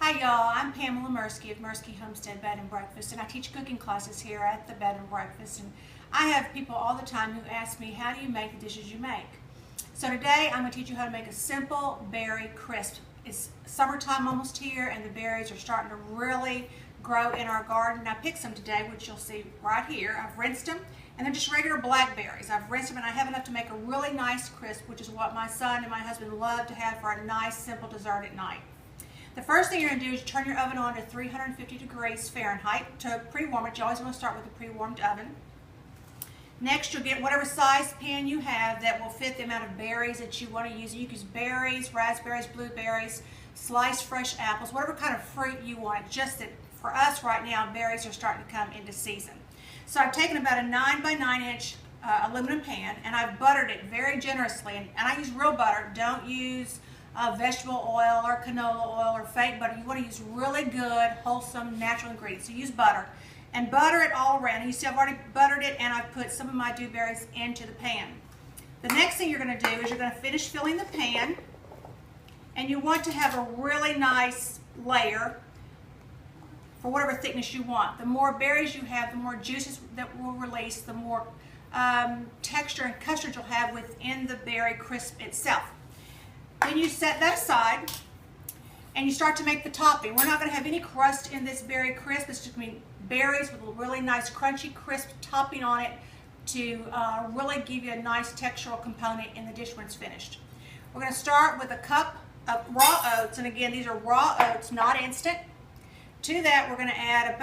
Hi y'all, I'm Pamela Murski of Murski Homestead Bed and Breakfast, and I teach cooking classes here at the Bed and Breakfast. And I have people all the time who ask me, how do you make the dishes you make? So today I'm going to teach you how to make a simple berry crisp. It's summertime almost here, and the berries are starting to really grow in our garden. I picked some today, which you'll see right here. I've rinsed them, and they're just regular blackberries. I've rinsed them, and I have enough to make a really nice crisp, which is what my son and my husband love to have for a nice, simple dessert at night. The first thing you're going to do is turn your oven on to 350 degrees Fahrenheit to pre-warm it. You always want to start with a pre-warmed oven. Next, you'll get whatever size pan you have that will fit the amount of berries that you want to use. You can use berries, raspberries, blueberries, sliced fresh apples, whatever kind of fruit you want. Just that for us right now, berries are starting to come into season. So I've taken about a 9 by 9 inch aluminum pan, and I've buttered it very generously. And I use real butter. Don't use vegetable oil or canola oil or fake butter. You want to use really good, wholesome, natural ingredients. So use butter and butter it all around. You see I've already buttered it, and I've put some of my dewberries into the pan. The next thing you're going to do is you're going to finish filling the pan, and you want to have a really nice layer for whatever thickness you want. The more berries you have, the more juices that will release, the more texture and custard you'll have within the berry crisp itself. Then you set that aside and you start to make the topping. We're not going to have any crust in this berry crisp. It's just going to be berries with a really nice crunchy crisp topping on it to really give you a nice textural component in the dish when it's finished. We're going to start with a cup of raw oats, and again these are raw oats, not instant. To that we're going to add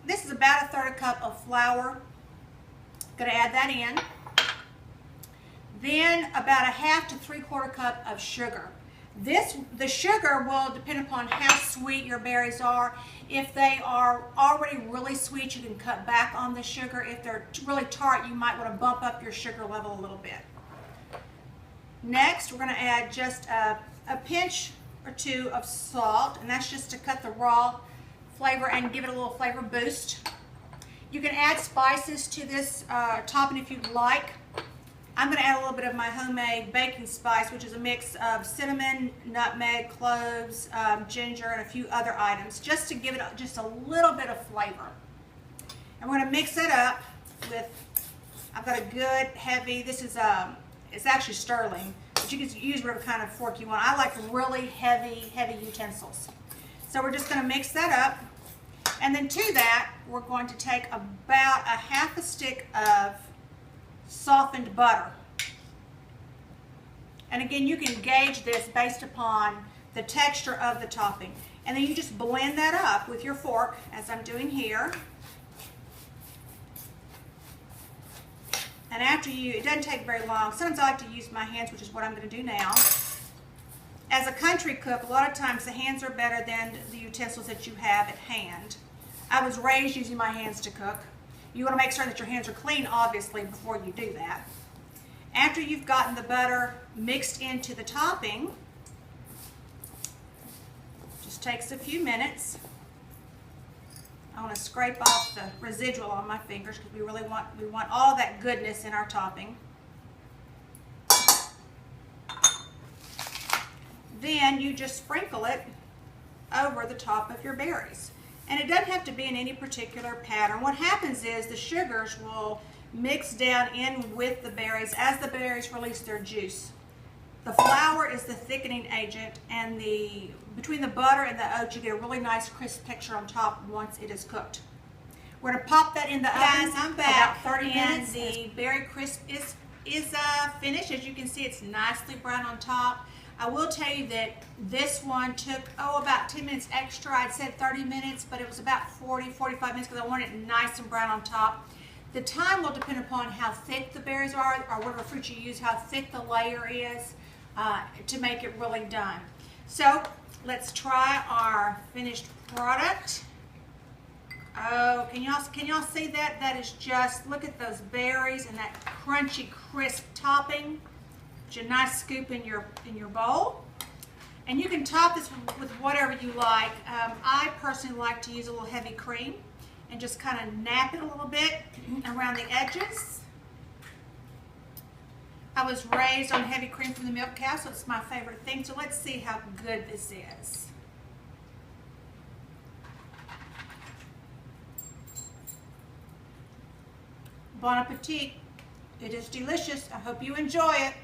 this is about a 1/3 cup of flour. Going to add that in. Then about a 1/2 to 3/4 cup of sugar. The sugar will depend upon how sweet your berries are. If they are already really sweet, you can cut back on the sugar. If they're really tart, you might want to bump up your sugar level a little bit. Next, we're going to add just a pinch or two of salt, and that's just to cut the raw flavor and give it a little flavor boost. You can add spices to this topping if you'd like. I'm going to add a little bit of my homemade baking spice, which is a mix of cinnamon, nutmeg, cloves, ginger, and a few other items, just to give it just a little bit of flavor. And we're going to mix it up with, I've got a good heavy, this is, it's actually sterling, but you can use whatever kind of fork you want. I like really heavy utensils. So we're just going to mix that up. And then to that, we're going to take about a 1/2 stick of softened butter. And again, you can gauge this based upon the texture of the topping. And then you just blend that up with your fork, as I'm doing here. And after it doesn't take very long. Sometimes I like to use my hands, which is what I'm going to do now. As a country cook, a lot of times the hands are better than the utensils that you have at hand. I was raised using my hands to cook. You want to make sure that your hands are clean, obviously, before you do that. After you've gotten the butter mixed into the topping, just takes a few minutes. I want to scrape off the residual on my fingers because we want all that goodness in our topping. Then you just sprinkle it over the top of your berries. And it doesn't have to be in any particular pattern. What happens is the sugars will mix down in with the berries as the berries release their juice. The flour is the thickening agent, and between the butter and the oats, you get a really nice crisp texture on top once it is cooked. We're going to pop that in the oven. I'm back. About 30 minutes. The berry crisp is finished. As you can see, it's nicely brown on top. I will tell you that this one took, about 10 minutes extra. I'd said 30 minutes, but it was about 45 minutes because I wanted it nice and brown on top. The time will depend upon how thick the berries are, or whatever fruit you use, how thick the layer is to make it really done. So let's try our finished product. Oh, can y'all see that? That is just, look at those berries and that crunchy, crisp topping. A nice scoop in your bowl, and you can top this with whatever you like. I personally like to use a little heavy cream and just kind of nap it a little bit around the edges. I was raised on heavy cream from the milk cow, so it's my favorite thing. So let's see how good this is. Bon appetit. It is delicious. I hope you enjoy it.